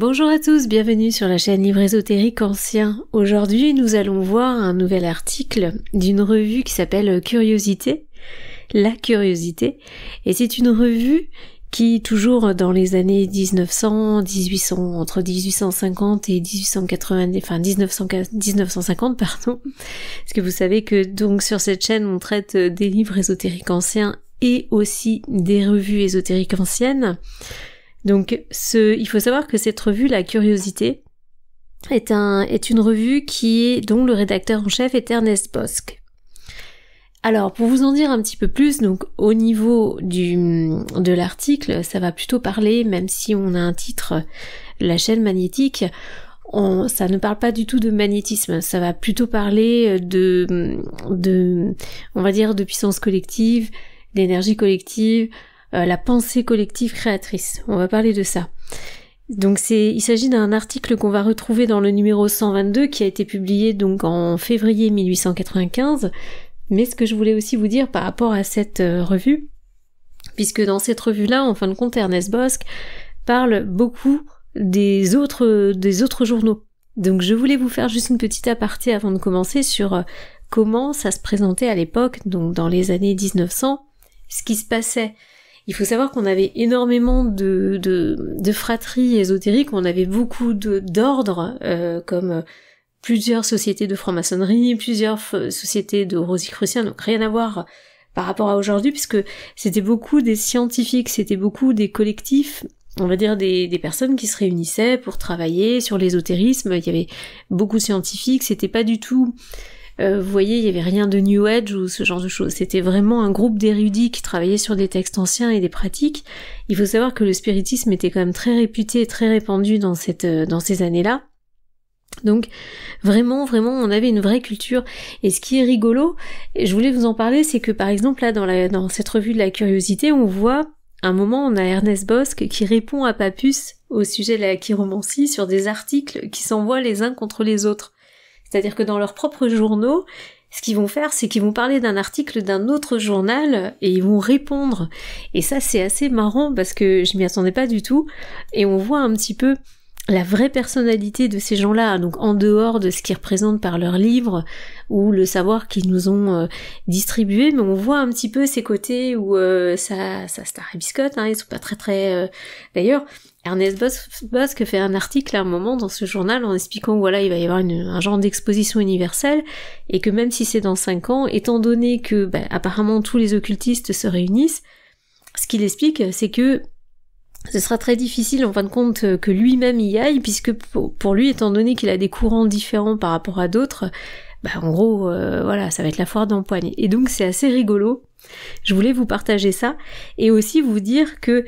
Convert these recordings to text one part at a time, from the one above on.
Bonjour à tous, bienvenue sur la chaîne Livre Ésotérique Ancien. Aujourd'hui, nous allons voir un nouvel article d'une revue qui s'appelle Curiosité, La Curiosité, et c'est une revue qui, toujours dans les années 1800, entre 1850 et 1950, pardon, parce que vous savez que donc sur cette chaîne, on traite des livres ésotériques anciens et aussi des revues ésotériques anciennes. Donc, il faut savoir que cette revue, La Curiosité, est une revue dont le rédacteur en chef est Ernest Bosch. Alors, pour vous en dire un petit peu plus, donc au niveau de l'article, ça va plutôt parler, même si on a un titre, la chaîne magnétique, ça ne parle pas du tout de magnétisme, ça va plutôt parler on va dire, de puissance collective, d'énergie collective, la pensée collective créatrice. On va parler de ça. Donc il s'agit d'un article qu'on va retrouver dans le numéro 122 qui a été publié donc en février 1895. Mais ce que je voulais aussi vous dire par rapport à cette revue, puisque dans cette revue-là, en fin de compte, Ernest Bosch parle beaucoup des autres journaux. Donc je voulais vous faire juste une petite aparté avant de commencer sur comment ça se présentait à l'époque, donc dans les années 1900, ce qui se passait. Il faut savoir qu'on avait énormément de fratries ésotériques, on avait beaucoup d'ordres, comme plusieurs sociétés de franc-maçonnerie, plusieurs sociétés de rosicruciens, donc rien à voir par rapport à aujourd'hui, puisque c'était beaucoup des scientifiques, c'était beaucoup des collectifs, on va dire des personnes qui se réunissaient pour travailler sur l'ésotérisme. Il y avait beaucoup de scientifiques, c'était pas du tout... vous voyez, il y avait rien de New Age ou ce genre de choses. C'était vraiment un groupe d'érudits qui travaillaient sur des textes anciens et des pratiques. Il faut savoir que le spiritisme était quand même très réputé, très répandu dans ces années-là. Donc vraiment, on avait une vraie culture. Et ce qui est rigolo, et je voulais vous en parler, c'est que par exemple là dans cette revue de La Curiosité, on voit un moment, on a Ernest Bosch qui répond à Papus au sujet de la chiromancie sur des articles qui s'envoient les uns contre les autres. C'est-à-dire que dans leurs propres journaux, ce qu'ils vont faire, c'est qu'ils vont parler d'un article d'un autre journal et ils vont répondre. Et ça, c'est assez marrant parce que je m'y attendais pas du tout. Et on voit un petit peu la vraie personnalité de ces gens-là, donc en dehors de ce qu'ils représentent par leurs livres ou le savoir qu'ils nous ont distribué, mais on voit un petit peu ces côtés où ça tarabiscote, hein, ils sont pas très... D'ailleurs, Ernest Bosch fait un article à un moment dans ce journal en expliquant que voilà, il va y avoir un genre d'exposition universelle et que même si c'est dans 5 ans, étant donné que apparemment tous les occultistes se réunissent, ce qu'il explique, c'est que ce sera très difficile en fin de compte que lui-même y aille, puisque pour lui, étant donné qu'il a des courants différents par rapport à d'autres, en gros, voilà, ça va être la foire d'empoigne. Et donc c'est assez rigolo. Je voulais vous partager ça, et aussi vous dire que,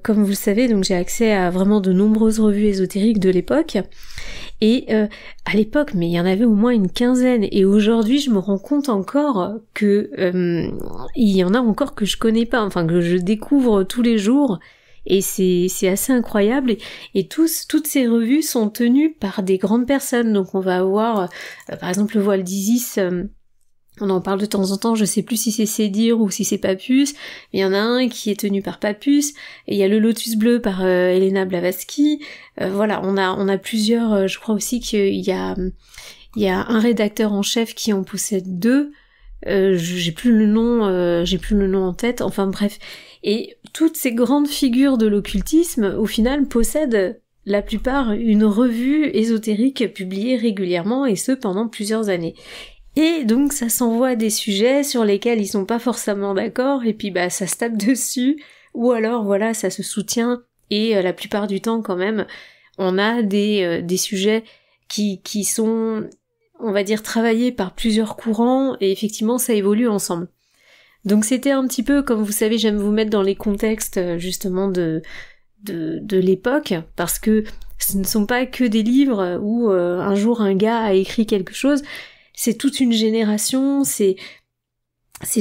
comme vous le savez, donc j'ai accès à vraiment de nombreuses revues ésotériques de l'époque, et à l'époque, mais il y en avait au moins une quinzaine, et aujourd'hui je me rends compte encore que il y en a encore que je connais pas, enfin que je découvre tous les jours. Et c'est assez incroyable, et toutes ces revues sont tenues par des grandes personnes. Donc on va avoir par exemple le voile d'Isis, on en parle de temps en temps, je sais plus si c'est Sédir ou si c'est Papus, mais il y en a un qui est tenu par Papus, et il y a le Lotus bleu par Elena Blavatsky. Voilà, on a plusieurs, je crois aussi qu'il y a un rédacteur en chef qui en possède 2. J'ai plus le nom en tête, enfin bref. Et toutes ces grandes figures de l'occultisme, au final, possèdent la plupart une revue ésotérique publiée régulièrement, et ce pendant plusieurs années. Et donc ça s'envoie à des sujets sur lesquels ils sont pas forcément d'accord, et puis ça se tape dessus, ou alors voilà, ça se soutient, et la plupart du temps quand même, on a des sujets qui sont, on va dire, travaillés par plusieurs courants, et effectivement ça évolue ensemble. Donc c'était un petit peu, comme vous savez, j'aime vous mettre dans les contextes justement de l'époque, parce que ce ne sont pas que des livres où un jour un gars a écrit quelque chose, c'est toute une génération, c'est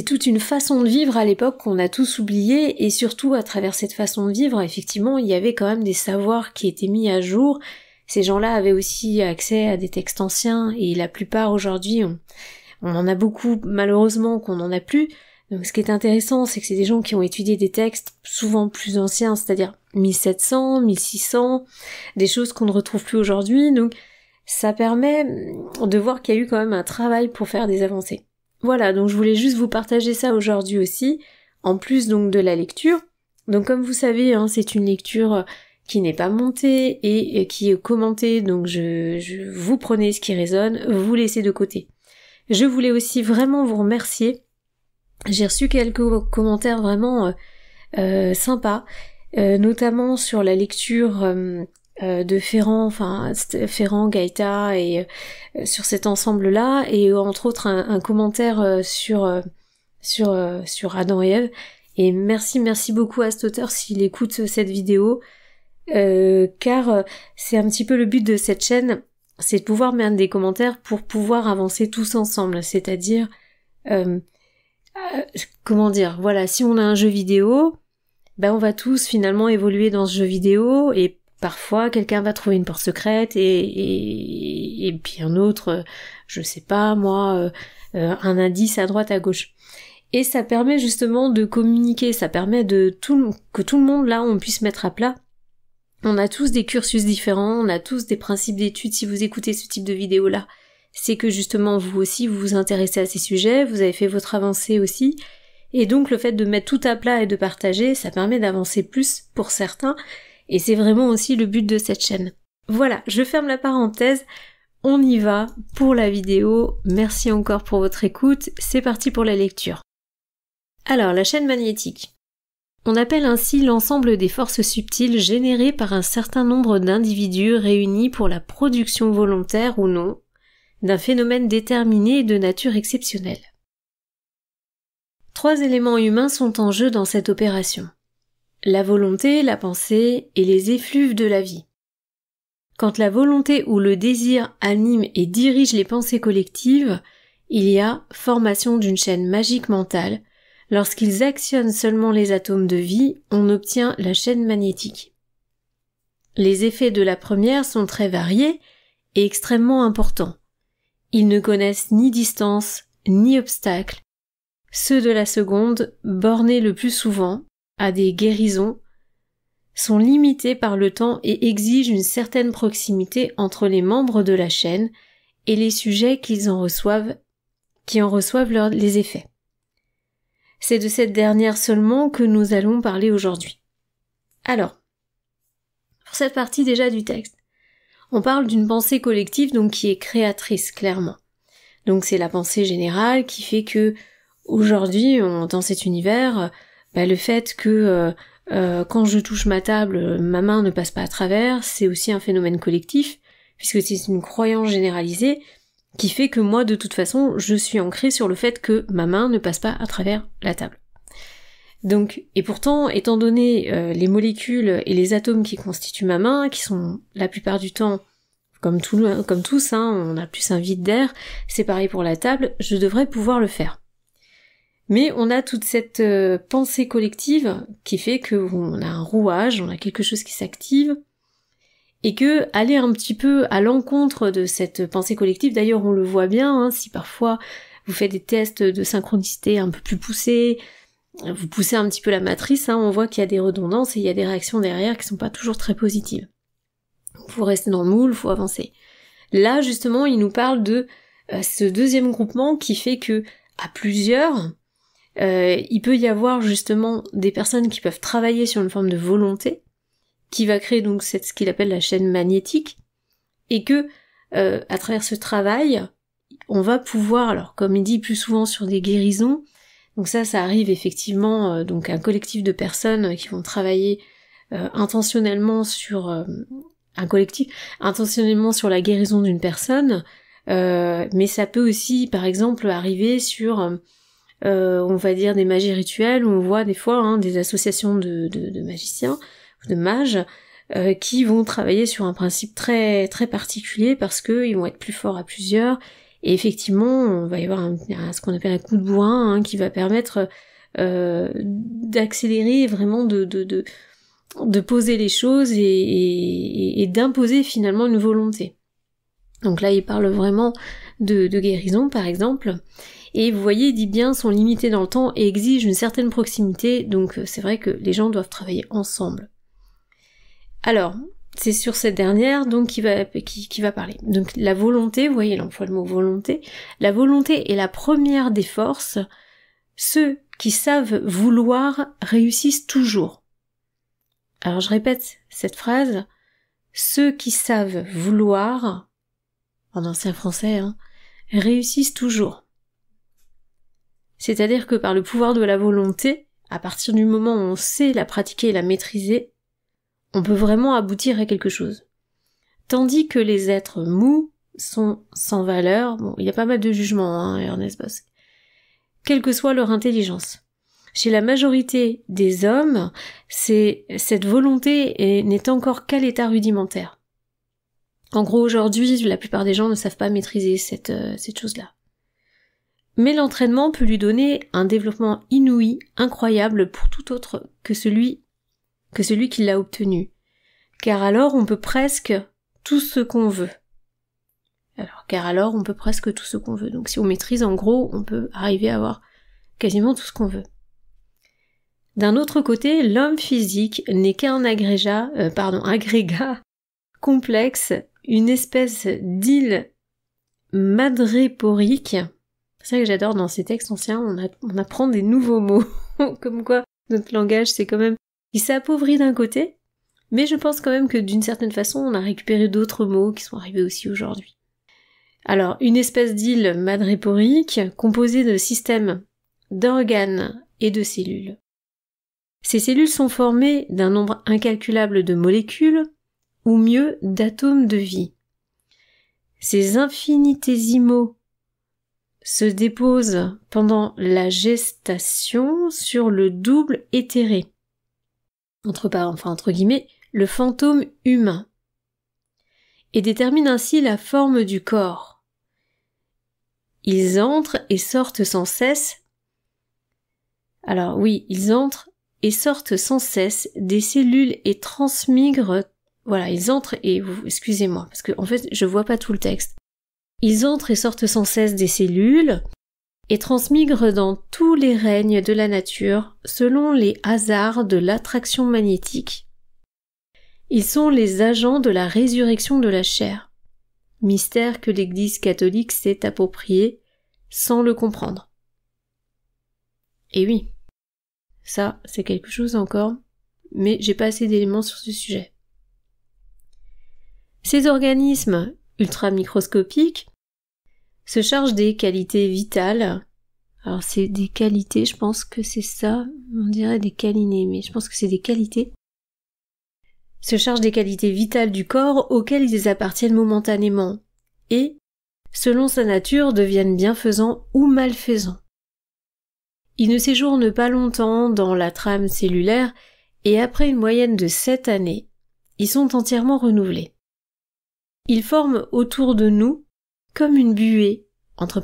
toute une façon de vivre à l'époque qu'on a tous oublié, et surtout à travers cette façon de vivre, effectivement, il y avait quand même des savoirs qui étaient mis à jour. Ces gens-là avaient aussi accès à des textes anciens, et la plupart aujourd'hui, on en a beaucoup, malheureusement, qu'on n'en a plus. Donc ce qui est intéressant, c'est que c'est des gens qui ont étudié des textes souvent plus anciens, c'est-à-dire 1700, 1600, des choses qu'on ne retrouve plus aujourd'hui, donc ça permet de voir qu'il y a eu quand même un travail pour faire des avancées. Voilà, donc je voulais juste vous partager ça aujourd'hui aussi, en plus donc de la lecture. Donc comme vous savez, hein, c'est une lecture qui n'est pas montée et qui est commentée, donc je vous prenez ce qui résonne, vous laissez de côté. Je voulais aussi vraiment vous remercier. J'ai reçu quelques commentaires vraiment sympas, notamment sur la lecture de Ferrand, Gaëta et sur cet ensemble-là, et entre autres un commentaire sur Adam et Ève. Et merci beaucoup à cet auteur s'il écoute cette vidéo, car c'est un petit peu le but de cette chaîne, c'est de pouvoir mettre des commentaires pour pouvoir avancer tous ensemble, c'est-à-dire voilà, si on a un jeu vidéo, on va tous finalement évoluer dans ce jeu vidéo, et parfois quelqu'un va trouver une porte secrète et puis un autre, je sais pas moi, un indice à droite à gauche. Et ça permet justement de communiquer, ça permet que tout le monde là on puisse mettre à plat. On a tous des cursus différents, on a tous des principes d'études. Si vous écoutez ce type de vidéo là, c'est que justement vous aussi vous vous intéressez à ces sujets, vous avez fait votre avancée aussi, et donc le fait de mettre tout à plat et de partager, ça permet d'avancer plus pour certains, et c'est vraiment aussi le but de cette chaîne. Voilà, je ferme la parenthèse, on y va pour la vidéo, merci encore pour votre écoute, c'est parti pour la lecture. Alors, la chaîne magnétique. On appelle ainsi l'ensemble des forces subtiles générées par un certain nombre d'individus réunis pour la production volontaire ou non d'un phénomène déterminé et de nature exceptionnelle. 3 éléments humains sont en jeu dans cette opération. La volonté, la pensée et les effluves de la vie. Quand la volonté ou le désir anime et dirige les pensées collectives, il y a formation d'une chaîne magique mentale. Lorsqu'ils actionnent seulement les atomes de vie, on obtient la chaîne magnétique. Les effets de la première sont très variés et extrêmement importants. Ils ne connaissent ni distance, ni obstacle. Ceux de la seconde, bornés le plus souvent à des guérisons, sont limités par le temps et exigent une certaine proximité entre les membres de la chaîne et les sujets qui en reçoivent les effets. C'est de cette dernière seulement que nous allons parler aujourd'hui. Alors, pour cette partie déjà du texte, on parle d'une pensée collective donc qui est créatrice, clairement. Donc c'est la pensée générale qui fait que aujourd'hui, dans cet univers, le fait que quand je touche ma table, ma main ne passe pas à travers, c'est aussi un phénomène collectif, puisque c'est une croyance généralisée qui fait que moi, de toute façon, je suis ancrée sur le fait que ma main ne passe pas à travers la table. Donc, et pourtant, étant donné les molécules et les atomes qui constituent ma main, qui sont la plupart du temps, comme tous, on a plus un vide d'air, c'est pareil pour la table, je devrais pouvoir le faire. Mais on a toute cette pensée collective qui fait qu'on a un rouage, on a quelque chose qui s'active, et que aller un petit peu à l'encontre de cette pensée collective, d'ailleurs on le voit bien, si parfois vous faites des tests de synchronicité un peu plus poussés, vous poussez un petit peu la matrice, on voit qu'il y a des redondances et il y a des réactions derrière qui sont pas toujours très positives. Faut rester dans le moule, faut avancer. Là justement il nous parle de ce deuxième groupement qui fait que à plusieurs, il peut y avoir justement des personnes qui peuvent travailler sur une forme de volonté, qui va créer donc ce qu'il appelle la chaîne magnétique, et que à travers ce travail, on va pouvoir, alors comme il dit plus souvent sur des guérisons, donc ça arrive effectivement, donc un collectif de personnes qui vont travailler intentionnellement sur intentionnellement sur la guérison d'une personne, mais ça peut aussi par exemple arriver sur on va dire des magies rituelles, où on voit des fois des associations de magiciens, de mages, qui vont travailler sur un principe très très particulier parce que ils vont être plus forts à plusieurs, et effectivement on va y avoir ce qu'on appelle un coup de bourrin qui va permettre d'accélérer, vraiment de poser les choses et d'imposer finalement une volonté. Donc là, il parle vraiment de guérison, par exemple. Et vous voyez, il dit bien, sont limités dans le temps et exigent une certaine proximité, donc c'est vrai que les gens doivent travailler ensemble. Alors, c'est sur cette dernière donc qui va parler. Donc la volonté, vous voyez, il emploie le mot volonté. La volonté est la première des forces. Ceux qui savent vouloir réussissent toujours. Alors je répète cette phrase. Ceux qui savent vouloir, en ancien français, réussissent toujours. C'est-à-dire que par le pouvoir de la volonté, à partir du moment où on sait la pratiquer et la maîtriser, on peut vraiment aboutir à quelque chose. Tandis que les êtres mous sont sans valeur, bon, il y a pas mal de jugements, Ernest Bosque, quelle que soit leur intelligence. Chez la majorité des hommes, cette volonté n'est encore qu'à l'état rudimentaire. En gros, aujourd'hui, la plupart des gens ne savent pas maîtriser cette chose-là. Mais l'entraînement peut lui donner un développement inouï, incroyable pour tout autre que celui qui l'a obtenu. Car alors on peut presque tout ce qu'on veut. Donc si on maîtrise, en gros, on peut arriver à avoir quasiment tout ce qu'on veut. D'un autre côté, l'homme physique n'est qu'un agrégat complexe, une espèce d'île madréporique. C'est ça que j'adore dans ces textes anciens, on apprend des nouveaux mots, comme quoi notre langage c'est quand même, il s'appauvrit d'un côté, mais je pense quand même que d'une certaine façon on a récupéré d'autres mots qui sont arrivés aussi aujourd'hui. Alors, une espèce d'île madréporique composée de systèmes d'organes et de cellules. Ces cellules sont formées d'un nombre incalculable de molécules, ou mieux d'atomes de vie. Ces infinitésimaux se déposent pendant la gestation sur le double éthéré, entre guillemets, le fantôme humain, et déterminent ainsi la forme du corps. Ils entrent et sortent sans cesse. Alors oui, ils entrent et sortent sans cesse des cellules et transmigrent. Voilà, ils entrent et excusez-moi, parce que en fait, je vois pas tout le texte. Ils entrent et sortent sans cesse des cellules et transmigrent dans tous les règnes de la nature selon les hasards de l'attraction magnétique. Ils sont les agents de la résurrection de la chair, mystère que l'Église catholique s'est approprié sans le comprendre. Et oui, ça c'est quelque chose encore, mais j'ai pas assez d'éléments sur ce sujet. Ces organismes ultramicroscopiques se chargent des qualités vitales. Alors c'est des qualités, je pense que c'est ça, on dirait des câlinés, mais je pense que c'est des qualités. Se chargent des qualités vitales du corps auxquelles ils appartiennent momentanément et, selon sa nature, deviennent bienfaisants ou malfaisants. Ils ne séjournent pas longtemps dans la trame cellulaire et après une moyenne de 7 années, ils sont entièrement renouvelés. Ils forment autour de nous comme une buée, entre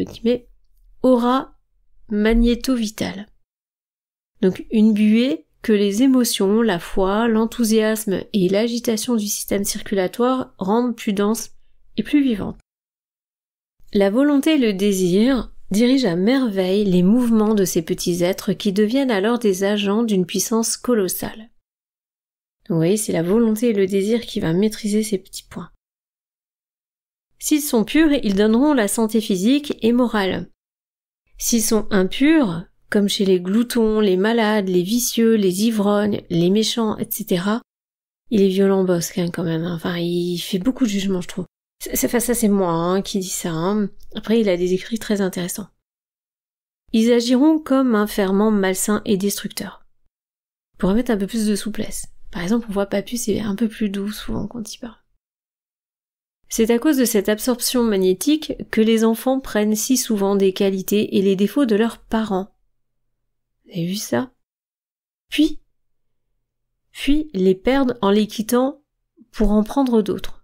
guillemets, aura magnéto-vitale. Donc une buée que les émotions, la foi, l'enthousiasme et l'agitation du système circulatoire rendent plus dense et plus vivante. La volonté et le désir dirigent à merveille les mouvements de ces petits êtres qui deviennent alors des agents d'une puissance colossale. Donc vous voyez, c'est la volonté et le désir qui va maîtriser ces petits points. S'ils sont purs, ils donneront la santé physique et morale. S'ils sont impurs, comme chez les gloutons, les malades, les vicieux, les ivrognes, les méchants, etc., il est violent Bosque quand même, enfin il fait beaucoup de jugements je trouve. Ça c'est moi qui dis ça, Après il a des écrits très intéressants. Ils agiront comme un ferment malsain et destructeur. Pour remettre un peu plus de souplesse. Par exemple, on voit Papus est un peu plus doux souvent quand il parle. C'est à cause de cette absorption magnétique que les enfants prennent si souvent des qualités et les défauts de leurs parents. Vous avez vu ça? Puis les perdent en les quittant pour en prendre d'autres.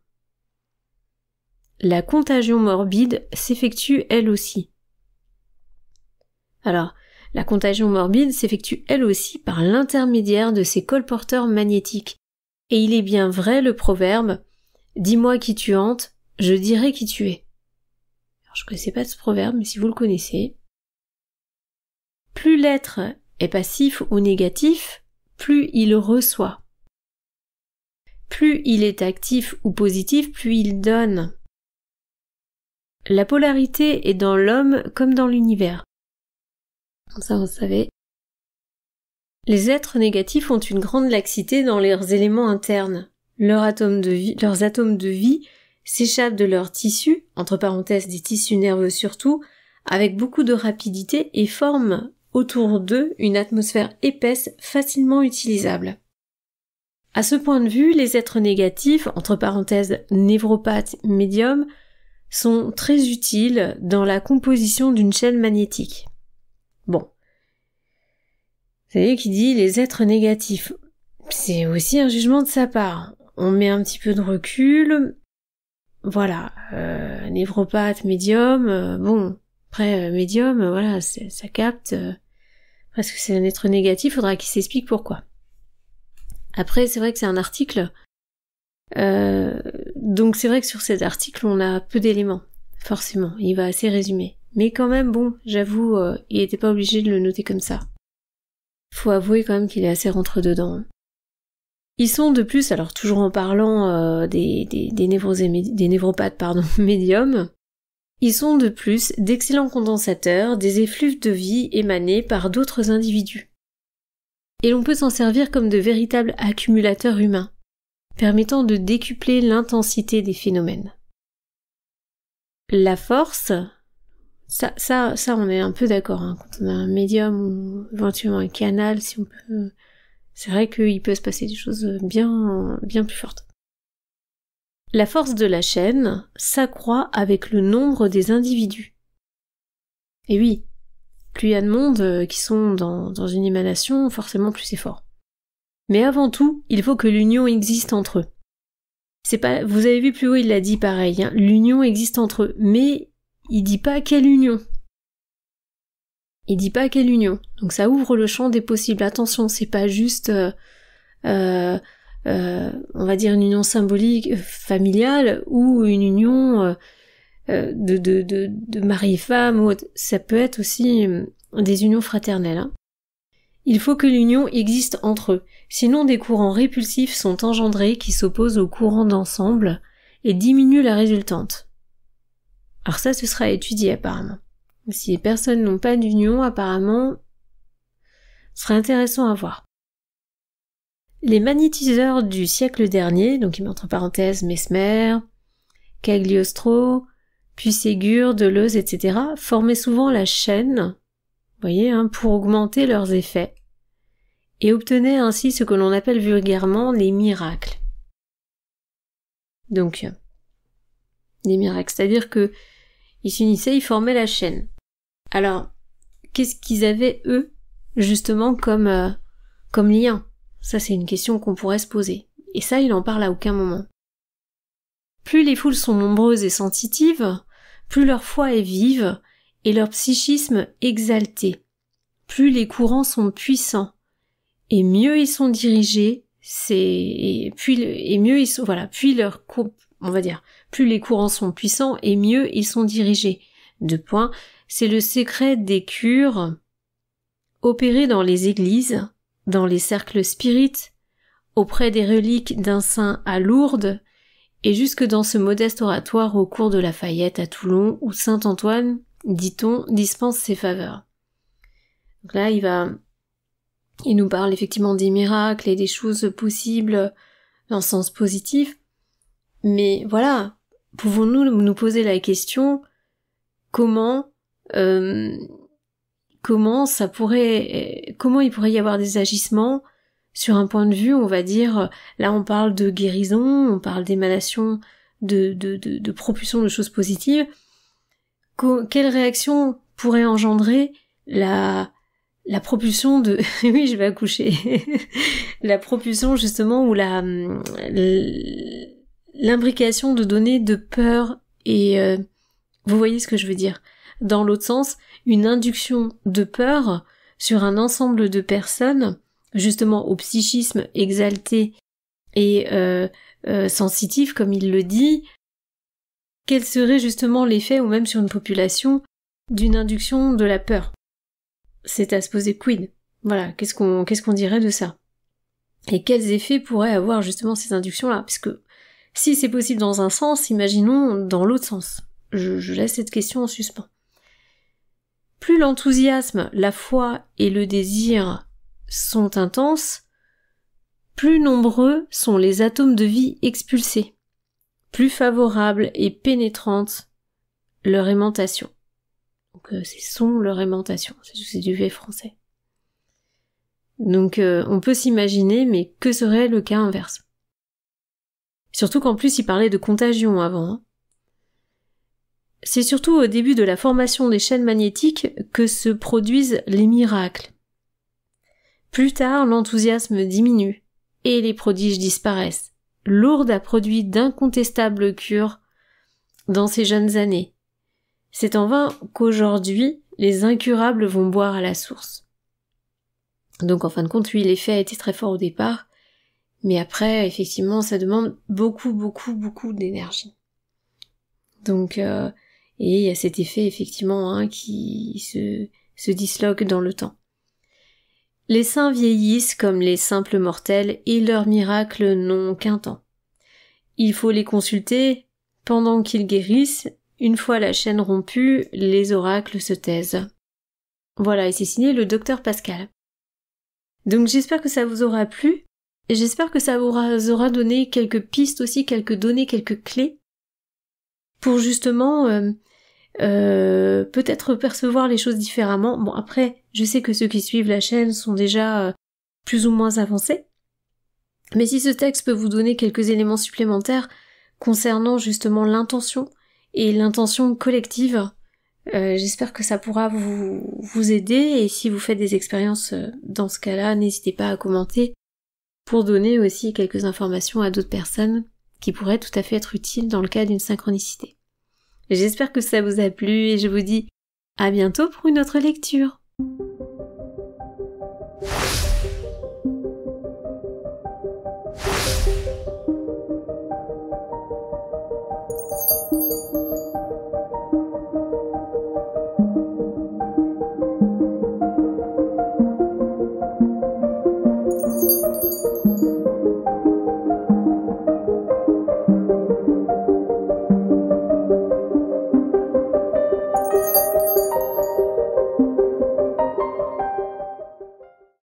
La contagion morbide s'effectue elle aussi. Alors, la contagion morbide s'effectue elle aussi par l'intermédiaire de ces colporteurs magnétiques. Et il est bien vrai le proverbe dis-moi qui tu hantes, je dirai qui tu es. Alors, je connaissais pas ce proverbe, mais si vous le connaissez. Plus l'être est passif ou négatif, plus il reçoit. Plus il est actif ou positif, plus il donne. La polarité est dans l'homme comme dans l'univers. Comme ça, vous savez. Les êtres négatifs ont une grande laxité dans leurs éléments internes. Leurs atomes de vie s'échappent de leurs tissus, entre parenthèses des tissus nerveux surtout, avec beaucoup de rapidité et forment autour d'eux une atmosphère épaisse facilement utilisable. À ce point de vue, les êtres négatifs, entre parenthèses névropathes, médiums, sont très utiles dans la composition d'une chaîne magnétique. Bon. Vous savez qui dit les êtres négatifs. C'est aussi un jugement de sa part. On met un petit peu de recul. Voilà. Névropathe, médium, bon. Après, médium, voilà, ça capte. Parce que c'est un être négatif, faudra qu'il s'explique pourquoi. Après, c'est vrai que c'est un article. Donc c'est vrai que sur cet article, on a peu d'éléments. Forcément, il va assez résumer. Mais quand même, bon, j'avoue, il était pas obligé de le noter comme ça. Faut avouer quand même qu'il est assez rentre-dedans. Ils sont de plus, alors toujours en parlant des névropathes, médiums, ils sont de plus d'excellents condensateurs des effluves de vie émanés par d'autres individus. Et l'on peut s'en servir comme de véritables accumulateurs humains, permettant de décupler l'intensité des phénomènes. La force, ça on est un peu d'accord, hein, quand on a un médium ou éventuellement un canal, si on peut, c'est vrai qu'il peut se passer des choses bien plus fortes. La force de la chaîne s'accroît avec le nombre des individus. Et oui, plus il y a de monde qui sont dans une émanation, forcément plus c'est fort. Mais avant tout, il faut que l'union existe entre eux. C'est pas, vous avez vu plus haut, il l'a dit pareil, hein, l'union existe entre eux, mais il dit pas quelle union. Il dit pas quelle union. Donc ça ouvre le champ des possibles. Attention, c'est pas juste, on va dire une union symbolique, familiale, ou une union de mari et femme, ou autre. Ça peut être aussi des unions fraternelles. Hein. Il faut que l'union existe entre eux, sinon des courants répulsifs sont engendrés qui s'opposent aux courants d'ensemble et diminuent la résultante. Alors ça, ce sera étudié apparemment. Si les personnes n'ont pas d'union, apparemment, ce serait intéressant à voir. Les magnétiseurs du siècle dernier, donc il met entre parenthèses Mesmer, Cagliostro, puis Ségur, Deleuze, etc., formaient souvent la chaîne, vous voyez, hein, pour augmenter leurs effets, et obtenaient ainsi ce que l'on appelle vulgairement les miracles. Donc, les miracles, c'est-à-dire que ils s'unissaient, ils formaient la chaîne. Alors, qu'est-ce qu'ils avaient, eux, justement, comme lien? Ça, c'est une question qu'on pourrait se poser. Et ça, il en parle à aucun moment. Plus les foules sont nombreuses et sensitives, plus leur foi est vive et leur psychisme exalté. Plus les courants sont puissants et mieux ils sont dirigés, plus les courants sont puissants et mieux ils sont dirigés. C'est le secret des cures opérées dans les églises, dans les cercles spirites, auprès des reliques d'un saint à Lourdes, et jusque dans ce modeste oratoire au cours de Lafayette à Toulon, où saint Antoine, dit-on, dispense ses faveurs. Donc là, il nous parle effectivement des miracles et des choses possibles dans le sens positif, mais voilà, pouvons-nous nous poser la question, comment il pourrait y avoir des agissements sur un point de vue, on va dire, là on parle de guérison, on parle d'émanation, de propulsion de choses positives. Quelle réaction pourrait engendrer la propulsion de oui, je vais accoucher. La propulsion justement ou l'imbrication de données de peur et vous voyez ce que je veux dire. Dans l'autre sens, une induction de peur sur un ensemble de personnes, justement au psychisme exalté et sensitive, comme il le dit, quel serait justement l'effet, ou même sur une population, d'une induction de la peur? C'est à se poser quid. Voilà, qu'est-ce qu'on dirait de ça? Et quels effets pourraient avoir justement ces inductions-là? Parce que si c'est possible dans un sens, imaginons dans l'autre sens. Je laisse cette question en suspens. Plus l'enthousiasme, la foi et le désir sont intenses, plus nombreux sont les atomes de vie expulsés, plus favorable et pénétrante leur aimantation. Donc c'est leur aimantation, c'est du V français. Donc on peut s'imaginer, mais que serait le cas inverse? Surtout qu'en plus il parlait de contagion avant. Hein. C'est surtout au début de la formation des chaînes magnétiques que se produisent les miracles. Plus tard, l'enthousiasme diminue et les prodiges disparaissent. Lourdes a produit d'incontestables cures dans ces jeunes années. C'est en vain qu'aujourd'hui, les incurables vont boire à la source. Donc en fin de compte, oui, l'effet a été très fort au départ, mais après, effectivement, ça demande beaucoup d'énergie. Donc, et il y a cet effet, effectivement, hein, qui se disloque dans le temps. Les saints vieillissent comme les simples mortels, et leurs miracles n'ont qu'un temps. Il faut les consulter pendant qu'ils guérissent. Une fois la chaîne rompue, les oracles se taisent. Voilà, et c'est signé le docteur Pascal. Donc j'espère que ça vous aura plu, et j'espère que ça vous aura donné quelques pistes aussi, quelques données, quelques clés, pour justement peut-être percevoir les choses différemment. Bon, après, je sais que ceux qui suivent la chaîne sont déjà plus ou moins avancés, mais si ce texte peut vous donner quelques éléments supplémentaires concernant justement l'intention et l'intention collective, j'espère que ça pourra vous aider, et si vous faites des expériences dans ce cas-là, n'hésitez pas à commenter pour donner aussi quelques informations à d'autres personnes qui pourraient tout à fait être utiles dans le cas d'une synchronicité. J'espère que ça vous a plu et je vous dis à bientôt pour une autre lecture.